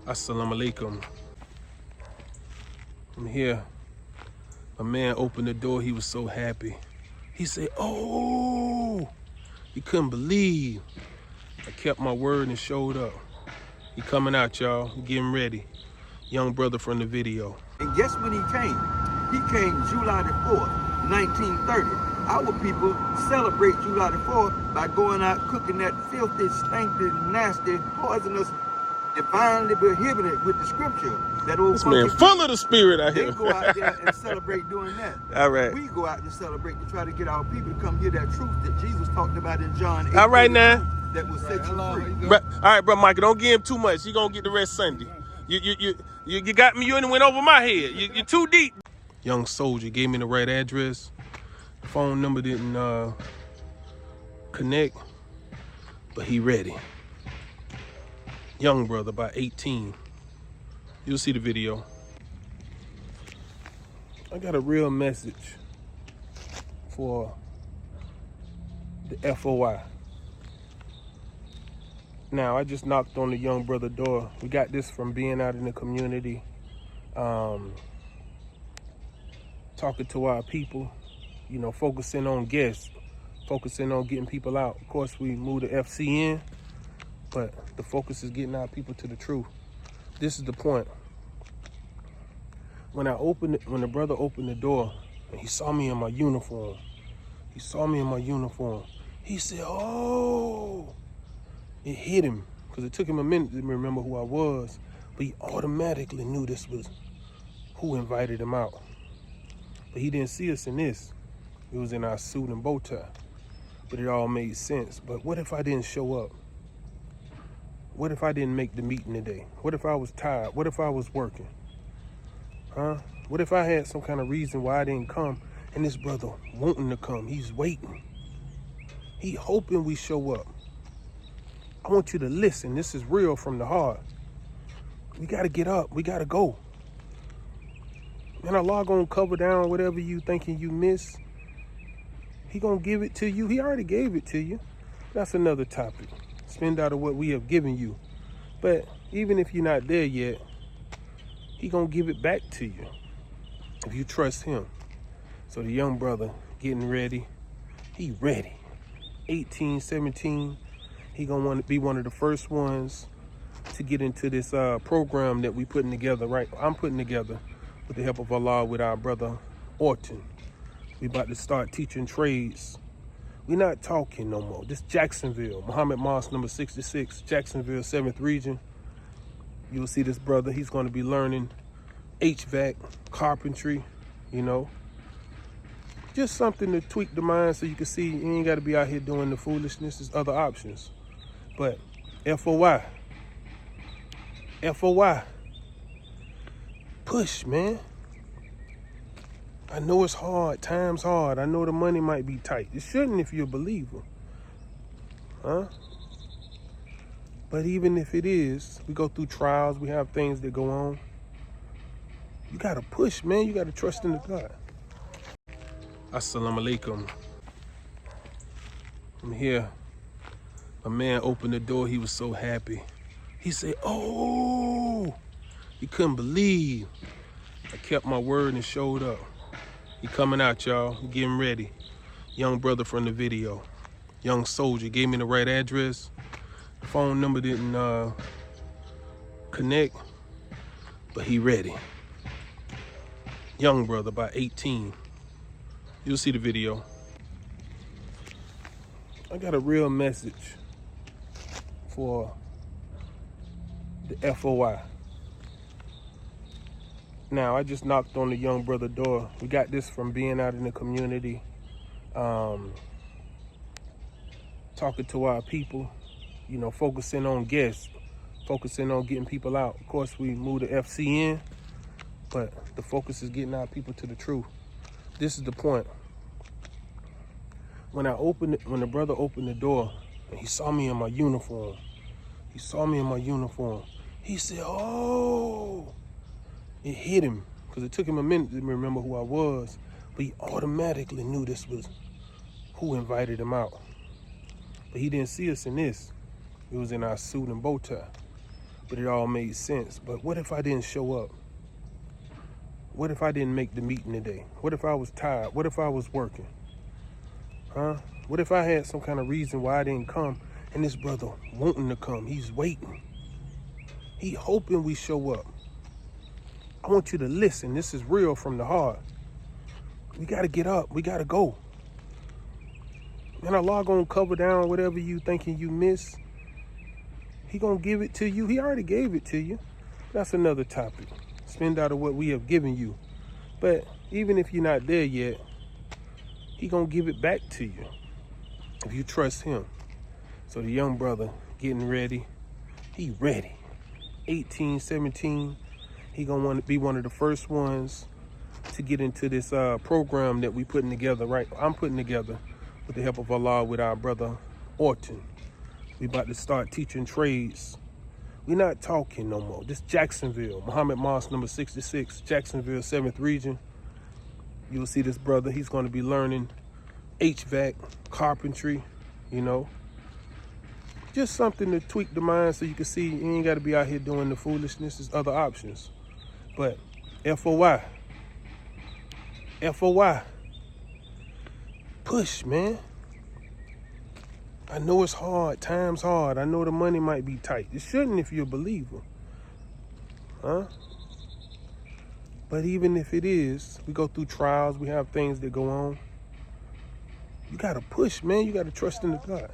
Assalamu alaikum. I'm here. A man opened the door. He was so happy. He said, "Oh!" He couldn't believe. I kept my word and showed up. He coming out, y'all. Getting ready. Young brother from the video. And guess when he came? He came July the 4th, 1930. Our people celebrate July the 4th by going out cooking that filthy, stinking, nasty, poisonous, divinely prohibited with the scripture. That old This man full of the spirit out They here. go out there and celebrate doing that. All right. We go out and celebrate to try to get our people to come hear that truth that Jesus talked about in John 8. All right now. That will set you free. All right, bro, Michael, don't give him too much. You gonna get the rest Sunday. You got me. You went over my head. You're too deep. Young soldier gave me the right address. The phone number didn't connect, but he ready. Young brother, about 18. You'll see the video. I got a real message for the FOI. Now, I just knocked on the young brother door. We got this from being out in the community, talking to our people, you know, focusing on guests, focusing on getting people out. Of course, we moved the FC in, but the focus is getting our people to the truth. This is the point. When the brother opened the door and he saw me in my uniform, he said, "Oh!" It hit him because it took him a minute to remember who I was, but he automatically knew this was who invited him out. But he didn't see us in this. It was in our suit and bow tie, but it all made sense. But what if I didn't show up? What if I didn't make the meeting today? What if I was tired? What if I was working? What if I had some kind of reason why I didn't come and this brother wanting to come? He's waiting. He hoping we show up. I want you to listen. This is real from the heart. We got to get up. We got to go. And Allah going to cover down whatever you thinking you miss. He going to give it to you. He already gave it to you. That's another topic. Spend out of what we have given you. But even if you're not there yet, he going to give it back to you if you trust him. So the young brother getting ready. He ready. 18, 17. He gonna want to be one of the first ones to get into this program that we putting together, right? I'm putting together with the help of Allah with our brother Orton. We about to start teaching trades. We're not talking no more. This Jacksonville, Muhammad Mosque number 66, Jacksonville, 7th region. You'll see this brother. He's going to be learning HVAC, carpentry, you know. Just something to tweak the mind so you can see you ain't got to be out here doing the foolishness. There's other options. But FOI. Push, man. I know it's hard. Time's hard. I know the money might be tight. It shouldn't if you're a believer. But even if it is, we go through trials. We have things that go on. You got to push, man. You got to trust in the God. Assalamu alaikum. I'm here. A man opened the door. He was so happy. He said, "Oh!" He couldn't believe. I kept my word and showed up. He coming out, y'all. Getting ready. Young brother from the video. Young soldier gave me the right address. The phone number didn't connect, but he ready. Young brother, about 18. You'll see the video. I got a real message for the FOI. Now, I just knocked on the young brother door. We got this from being out in the community, talking to our people, you know, focusing on guests, focusing on getting people out. Of course, we moved the FC in, but the focus is getting our people to the truth. This is the point. When the brother opened the door and he saw me in my uniform, he said, "Oh!" It hit him because it took him a minute to remember who I was, but he automatically knew this was who invited him out. But he didn't see us in this. It was in our suit and bow tie, but it all made sense. But what if I didn't show up? What if I didn't make the meeting today? What if I was tired? What if I was working? Huh? What if I had some kind of reason why I didn't come, and this brother wanting to come? He's waiting. He hoping we show up. I want you to listen. This is real from the heart. We got to get up. We got to go. And Allah gonna cover down whatever you thinking you miss. He gonna give it to you. He already gave it to you. That's another topic. Spend out of what we have given you. But even if you're not there yet, he gonna give it back to you if you trust him. So the young brother getting ready. He ready. 18, 17. He gonna want to be one of the first ones to get into this program that we putting together, right? I'm putting together with the help of Allah with our brother Orton. We about to start teaching trades. We're not talking no more. This Jacksonville, Muhammad Mosque number 66, Jacksonville, 7th region. You'll see this brother. He's going to be learning HVAC, carpentry, you know. Just something to tweak the mind so you can see you ain't got to be out here doing the foolishness. There's other options. But FOI. FOI. Push, man. I know it's hard. Time's hard. I know the money might be tight. It shouldn't if you're a believer. Huh? But even if it is, we go through trials. We have things that go on. You got to push, man. You got to trust in the God.